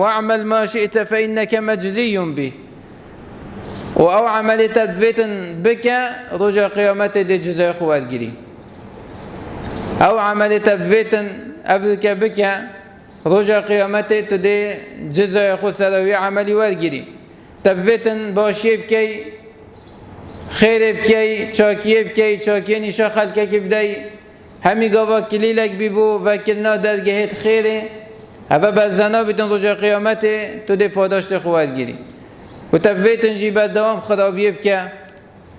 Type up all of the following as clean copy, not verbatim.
واعمل ما شئت فإنك مجزي به. وأو عمل تبفيتن بك رجع قيامت دي جزاء خوات جري، أو عمل تبفيتن أفلك بك رجع قيامت تدي جزاء خو سروي عملي والجري. تبفيتن باشي بكي خير بكي شاكي بكي شاكي نشا خلقك بداي همي قوا كليلك بيبو وكلنا درجهت خيره هذا بزنا بتن رجع قيامت تدي پاداشت خوات جري. وتبفيتن جيبا دوام خرابيه بك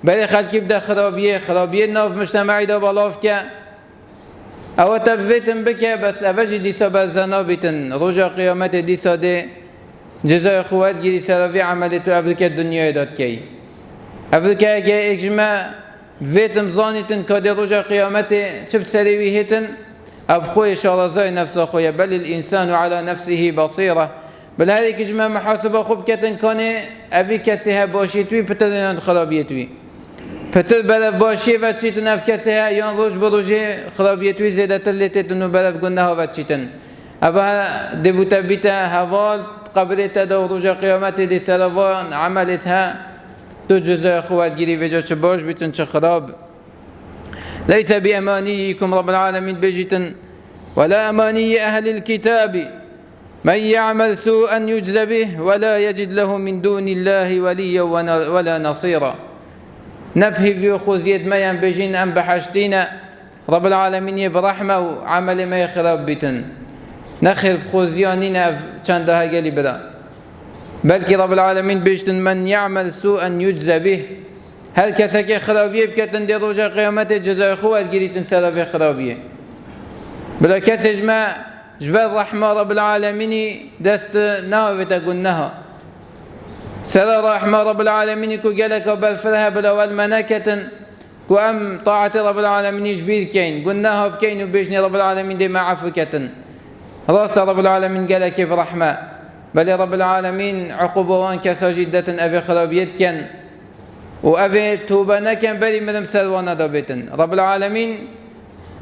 بل خلقي بدا خرابيه ناف مجتمعي دا بلاف كا او تبفيتن بك بس اوجي ديسا بزنا بتن رجع قيامت ديسا دي جزاء خوات جري سراوي عملتو افريكا الدنيا داد كي افريكا كي اجماع فيتم زانيتن كادي رجع قيامت چب سريوي هتن ابخوي شارزاي نفسه خويا بل الانسان على نفسه بصيره. بل هذه اجماع محاسبه خوب كتن كاني ابي كسيها باشيتوي بتدن خرابيتوي بتد بلف باشي وتشيتن اف كسيها يان روج بروجي خرابيتوي زيادة اللي بلف قلناها وتشيتن ابا دبوتا بيتا هوال قبرتا دو رجا قيامت دي سلوان عملتها دو جزاء خوات جري وجا باش بيتن خراب. ليس بأمانيكم رب العالمين بجتن ولا أماني أهل الكتاب من يعمل سوءا يجزى به ولا يجد له من دون الله وليا ولا نصيرا. نبهي في خوزيد ما ينبجين أم بحشتينا رب العالمين برحمة وعمل ما يخرب بيتن نخر بخوزيانينا چندها قلي بدا بلكي رب العالمين بيجتن من يعمل سوءا يجزى به هل كسك خرابيه بكتن دي رجع قيامته جزاء خوات قريتن سلف خرابيه بلا كسج ما جبال رحمة رب العالمين دست ناوية قلناها سر رحمة رب العالمين كو قالك بالفرها بلا والمناكة كو أم طاعة رب العالمين جبير كين قلناها بكين وبيجني رب العالمين دي مع عفوكة راس رب العالمين قالك برحمة بل رب العالمين عقوبوان كسا جدة أبي خرابيت كان وأبي توبنا كان بلي مدم سروانا دابتن رب العالمين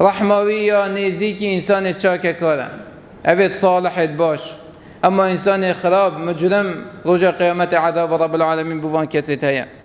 رحموية نزيكي إنسان تشاكا كورا أبي صالح باش أما إنسان خراب مجرم رجع قيامة عذاب رب العالمين بوان كسيت هيا.